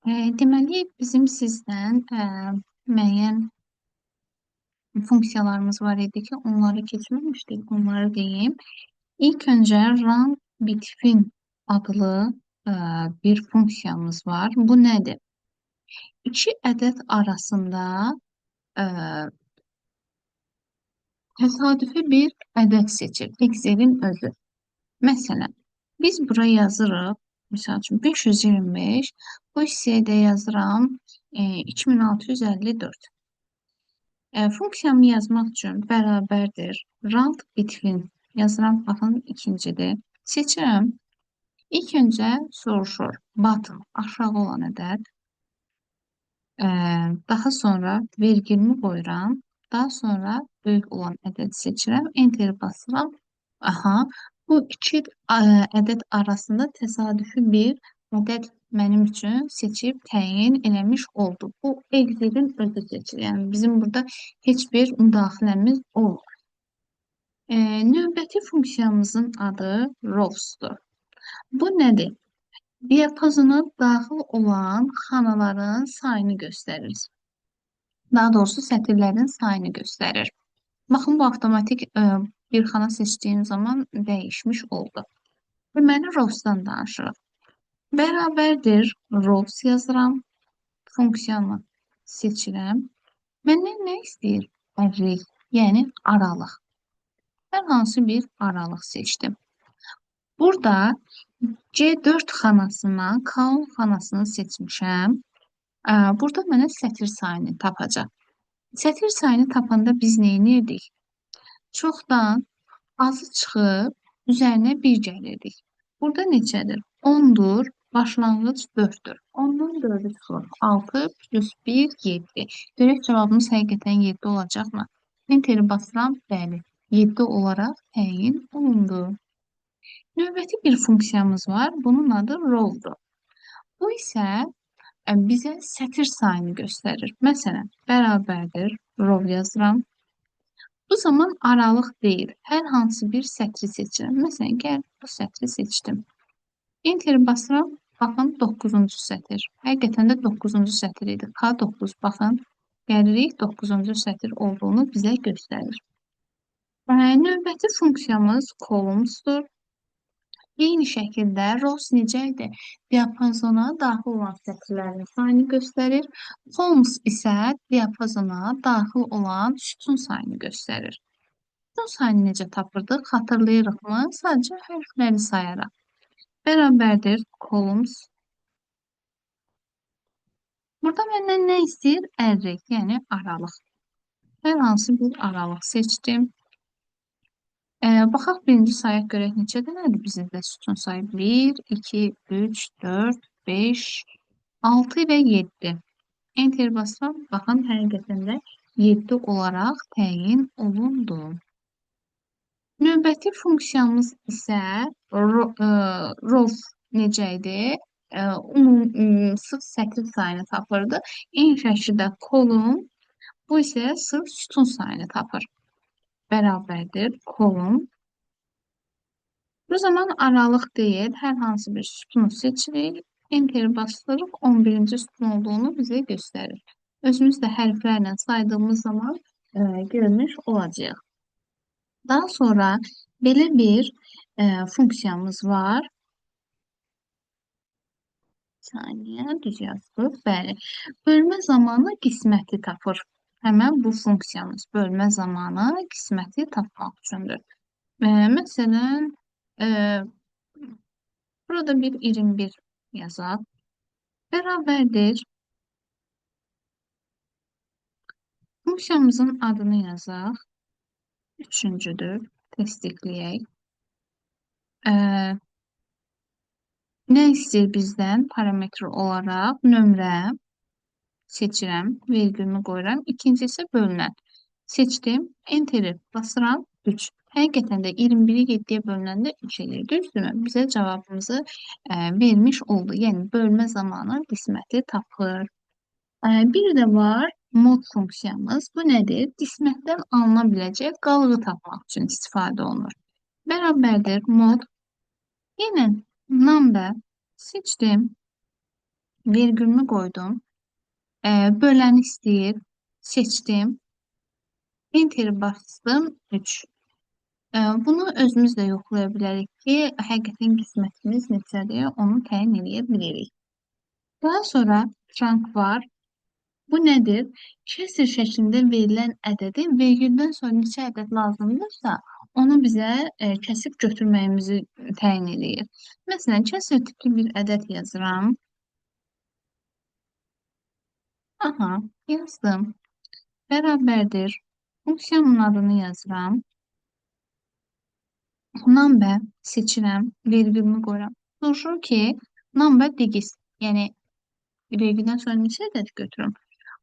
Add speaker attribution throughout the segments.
Speaker 1: Deməli, bizim sizdən müəyyən funksiyalarımız var idi ki, onları keçməmişdik, onları deyim. İlk öncə run between adlı bir funksiyamız var. Bu nədir? İki ədəd arasında e, təsadüfi bir ədəd seçir. Excel'in özü. Məsələn, biz bura yazırıq, misal üçün 525, bu hissəyə də yazıram 2654. Funksiyamı yazmaq üçün bərabərdir. Round between yazıram. Baxın, ikincidir. Seçirəm. İlk öncə soruşur. Bottom aşağı olan ədəd. Daha sonra vergülümü qoyuram. Daha sonra böyük olan ədəd seçirəm. Enter basıram. Aha, bu iki ədəd arasında təsadüfi bir ədəd mənim üçün seçib təyin eləmiş oldu. Bu Excel'in özü seçir. Yəni bizim burada heç bir müdaxiləmiz olmur. Növbəti funksiyamızın adı rows'dur. Bu nədir? Diapazona daxil olan xanaların sayını göstərir. Daha doğrusu sətirlərin sayını göstərir. Baxın, bu avtomatik bir xana seçdiyim zaman dəyişmiş oldu. Deməli, rows'dan danışırıq. Bərabərdir rows yazıram. Funksiyanı seçirəm. Məndən nə istəyir? Array, yəni aralıq. Hər hansı bir aralıq seçdim. Burada C4 xanasından K10 xanasını seçmişəm. Burada mənə sətir sayını tapacaq. Sətir sayını tapanda biz nə edirdik? Çoxdan azı çıxıb üzərinə 1 gəlirdik. Burada neçədir? 10'dur, başlanğıc 4'dür. 10'dan 4'ü çıxılır. 6 plus 1, 7. Görək cavabımız həqiqətən 7 olacaqmı? Enteri basıram, bəli. 7 olaraq təyin olundu. Növbəti bir funksiyamız var. Bunun adı row'dur. Bu isə bizə sətir sayını göstərir. Məsələn, bərabərdir, row yazıram. Bu zaman aralıq deyil. Hər hansı bir sətri seçirəm. Məsələn, gəl bu sətri seçdim. Enter basıram. Baxın, 9-cu sətr. Həqiqətən də 9-cu sətr idi. K9. Baxın, gəlirik 9-cu sətr olduğunu bizə göstərir. Növbəti funksiyamız columns'dur. Eyni şəkildə rows necə idi? Diapazona daxil olan sətirlərin sayını göstərir. Columns isə diapazona daxil olan sütun sayını göstərir. Sütun sayını necə tapırdıq? Xatırlayırıqmı? Sadəcə hərfləri sayaraq. Bərabərdir columns. Burada məndən nə istəyir? Array, yəni aralıq. Hər hansı bir aralıq seçdim. Baxaq, birinci sayaq görək neçə dənədir bizdə sütun sayı? 1, 2, 3, 4, 5, 6 və 7. Enter basıram. Baxın, həqiqətən də 7 olaraq təyin olundu. Növbəti funksiyamız isə row necə idi? Sırf sətir sayını tapırdı. Eyni şəkildə column, bu isə sırf sütun sayını tapır. Bərabərdir column. Bu zaman aralıq deyil, hər hansı bir sütunu seçirik. Enter basırıq, 11-ci sütun olduğunu bizə göstərir. Özümüz də hərflərlə saydığımız zaman görmüş olacağıq. Daha sonra belə bir funksiyamız var. Saniyə, düz yazdıq. Bəli. Bölmə zamanı qisməti tapır. Həmən bu funksiyamız bölmə zamanı qisməti tapmaq üçündür. Məsələn, burada bir 21 yazaq. Bərabərdir. Funksiyamızın adını yazaq. Üçüncüdür. Təsdiqləyək. Nə istəyir bizdən? Parametr olaraq nömrə seçirəm, vergülümü qoyuram. İkinci isə bölünən. Seçdim, enteri basıram, 3. Həqiqətən də 21-i 7-yə bölünəndə 3 edir. Düzdürmü? Bizə cavabımızı vermiş oldu. Yəni, bölmə zamanı qisməti tapır. Bir də var mod funksiyamız. Bu nədir? Qismətdən alına biləcək qalığı tapmaq üçün istifadə olunur. Bərabərdir mod. Yenə number seçdim. Virgülümü qoydum. Böləni istəyir. Seçdim. Enter bastım. 3. Bunu özümüz də yoxlaya bilərik ki, həqiqətən qismətimiz neçədir, onu təyin edə bilirik. Daha sonra trunk var. Bu nədir? Kəsr şəklində verilən ədədi vergüldən sonra neçə ədəd lazımdırsa, onu bizə kəsib götürməyimizi təyin edir. Məsələn, kəsr tipli bir ədəd yazıram. Aha, yazdım. Bərabərdir. Funksiyanın adını yazıram. Number seçirəm, vergülümü qoyuram. Soruşur ki, number digiz, yəni vergüldən sonra neçə ədəd götürüm?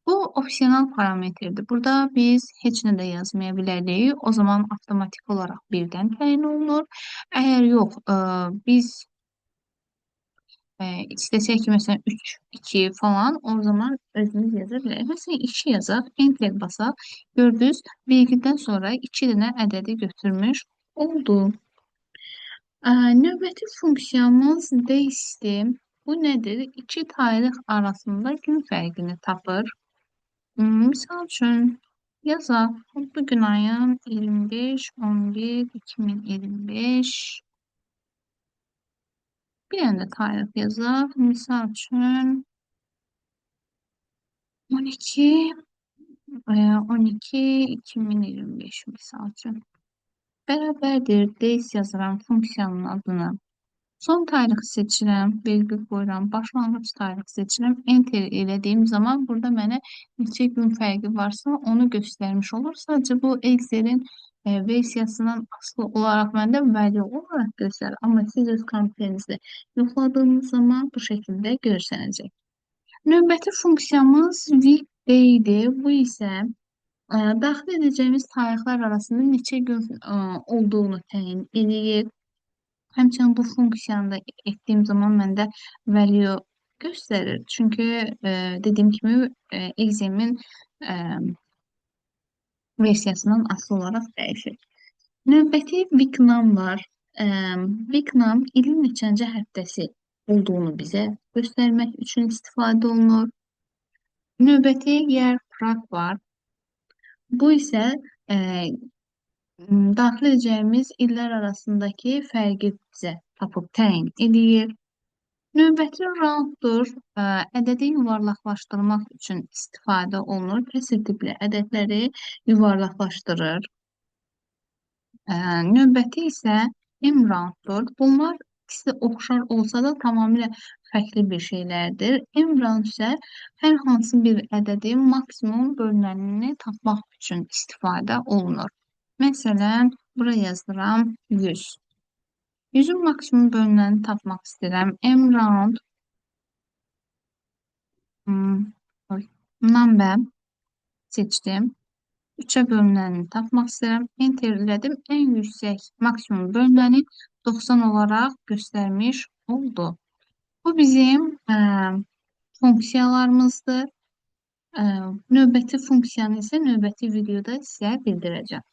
Speaker 1: Bu opsional parametrdir. Burada biz heç nə də yazmaya bilərik. O zaman avtomatik olaraq birdən təyin olunur. Əgər yox, biz istəsək ki, məsələn 3, 2 falan, o zaman özümüz yaza bilərik. Məsələn 2 yazaq, enter basaq, gördünüz, vergüldən sonra 2 dənə ədədi götürmüş oldu. Növbəti funksiyamız days'dir. Bu nədir? İki tarix arasında gün fərqini tapır. Misal üçün yazaq. Bugün ayın 25-11-2025. Bir dənə də tarix yazaq. Misal üçün 12 12-2025 misal üçün. Bərabərdir. Days yazıram funksiyanın adını. Son tarixi seçirəm, vergül qoyuram, başlanğıc tarixi seçirəm, enter elədiyim zaman burada mənə neçə gün fərqi varsa onu göstərmiş olur. Sadəcə bu Excel'in versiyasından asılı olaraq məndə value olaraq göstərir. Amma siz öz kompüterinizdə yoxladığınız zaman bu şəkildə görsənəcək. Növbəti funksiyamız weekday-dir. Bu isə daxil edəcəyimiz tarixlər arasında neçə gün olduğunu təyin edir. Həmçinin bu funksiyanda etdiyim zaman məndə value göstərir. Çünki dediyim kimi Excel'in versiyasından asılı olaraq dəyişir. Növbəti weeknum var. Weeknum ilin neçənci həftəsi olduğunu bizə göstərmək üçün istifadə olunur. Növbəti year prag var. Bu isə daxil edəcəyimiz illər arasındakı fərqi bizə tapıb təyin edir. Növbəti rounddur. Ədədi yuvarlaqlaşdırmaq üçün istifadə olunur. Kəsr tipli ədədləri yuvarlaqlaşdırır. Növbəti isə m-rounddur. Bunlar ikisi oxşar olsa da tamamilə fərqli bir şeylərdir. M-round isə hər hansı bir ədədin maksimum bölünənini tapmaq üçün istifadə olunur. Məsələn, buraya yazdıram 100. 100-ün maksimum bölünənini tapmaq istəyirəm. M-round number seçdim. 3'e bölünənini tapmaq istəyirəm. Enter elədim. En yüksək maksimum bölünəni 90 olaraq göstərmiş oldu. Bu bizim funksiyalarımızdır. Növbəti funksiyanı isə növbəti videoda sizə bildirəcəm.